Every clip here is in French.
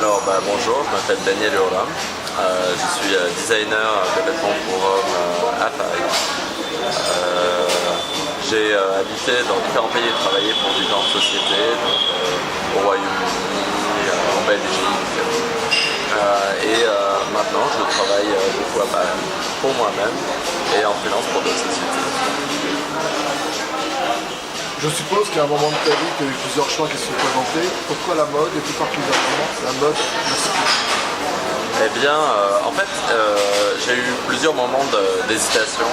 Alors bonjour, je m'appelle Daniel Hurlin, je suis designer de vêtements pour hommes à Paris. J'ai habité dans différents pays et travaillé pour différentes sociétés, donc, au Royaume-Uni, en Belgique. Maintenant je travaille beaucoup à Paris pour moi-même et en freelance pour d'autres sociétés. Je suppose qu'à un moment de ta vie, tu as eu plusieurs choix qui se sont présentés. Pourquoi la mode et plus particulièrement la mode masculine? Eh bien, en fait, j'ai eu plusieurs moments d'hésitation.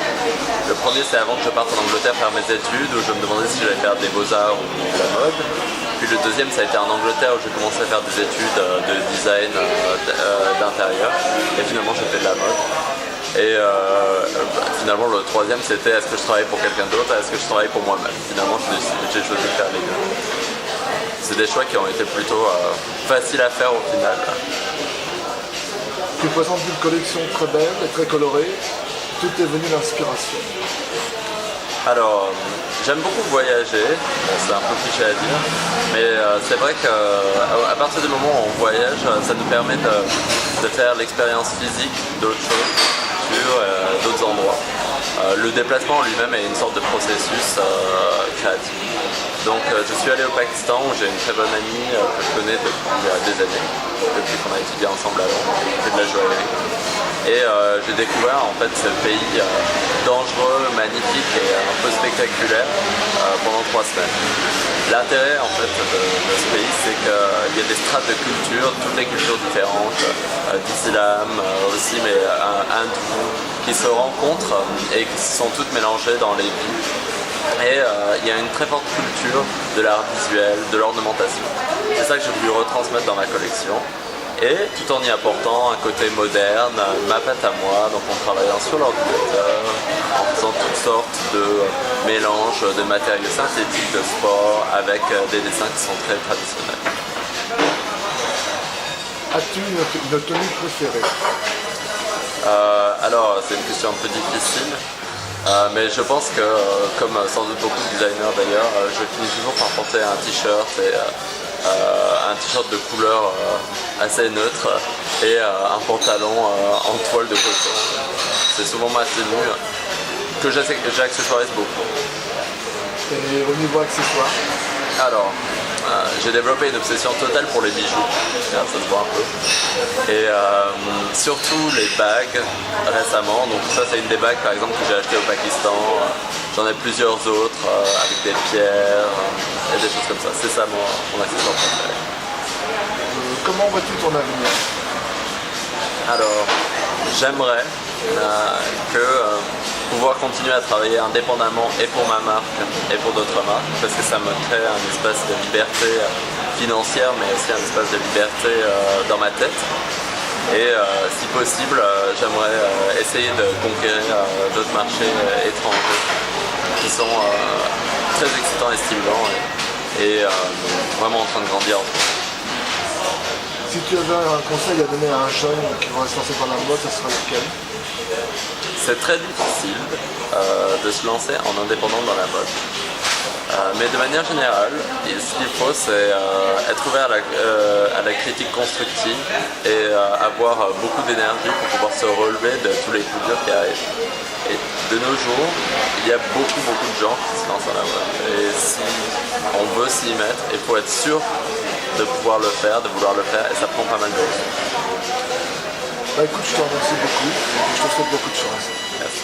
Le premier, c'est avant que je parte en Angleterre faire mes études, où je me demandais si j'allais faire des beaux-arts ou de la mode. Puis le deuxième, ça a été en Angleterre, où j'ai commencé à faire des études de design d'intérieur. Et finalement, j'ai fait de la mode. Et finalement, le troisième, c'était est-ce que je travaille pour quelqu'un d'autre, est-ce que je travaille pour moi-même. Finalement, j'ai choisi de faire les deux. C'est des choix qui ont été plutôt faciles à faire au final. Tu présentes une collection très belle et très colorée. Tout est venu d'inspiration. Alors, j'aime beaucoup voyager, bon, c'est un peu cliché à dire, mais c'est vrai qu'à partir du moment où on voyage, ça nous permet de faire l'expérience physique d'autres choses, d'autres endroits. Le déplacement lui-même est une sorte de processus créatif. Donc je suis allé au Pakistan où j'ai une très bonne amie que je connais depuis des années, depuis qu'on a étudié ensemble à Londres, on fait de la joaillerie. Et j'ai découvert en fait ce pays dangereux, magnifique et un peu spectaculaire pendant 3 semaines. L'intérêt en fait de ce pays, c'est qu'il y a des strates de culture, toutes les cultures différentes, d'islam aussi, mais hindou, qui se rencontrent et qui sont toutes mélangées dans les villes. Et il y a une très forte culture de l'art visuel, de l'ornementation. C'est ça que j'ai voulu retransmettre dans ma collection. Et tout en y apportant un côté moderne, ma patte à moi, donc en travaillant sur l'ordinateur, en faisant toutes sortes de mélanges de matériaux synthétiques de sport avec des dessins qui sont très traditionnels. As-tu une tenue préférée? Alors, c'est une question un peu difficile. Mais je pense que, comme sans doute beaucoup de designers d'ailleurs, je finis toujours par porter un t-shirt et un t-shirt de couleur assez neutre et un pantalon en toile de coton. C'est souvent ma tenue que j'accessoirise beaucoup. Et au niveau accessoires? Alors, j'ai développé une obsession totale pour les bijoux, ça se voit un peu, et surtout les bagues récemment. Donc ça c'est une des bagues par exemple que j'ai acheté au Pakistan, j'en ai plusieurs autres avec des pierres et des choses comme ça. C'est ça mon accessoire préféré. Comment vois-tu ton avenir? Alors, j'aimerais pouvoir continuer à travailler indépendamment et pour ma marque et pour d'autres marques, parce que ça me crée un espace de liberté financière, mais aussi un espace de liberté dans ma tête. Et si possible, j'aimerais essayer de conquérir d'autres marchés étrangers qui sont très excitants et stimulants et vraiment en train de grandir en France. Si tu avais un conseil à donner à un jeune qui va se lancer dans la mode, ça serait lequel? C'est très difficile de se lancer en indépendant dans la mode. Mais de manière générale, ce qu'il faut, c'est être ouvert à la critique constructive et avoir beaucoup d'énergie pour pouvoir se relever de tous les coups durs qui arrivent. Et de nos jours, il y a beaucoup de gens qui se lancent dans la mode. Et si on veut s'y mettre, il faut être sûr de pouvoir le faire, de vouloir le faire, et ça prend pas mal de temps. Écoute, je te remercie beaucoup et je te souhaite beaucoup de chance. Merci.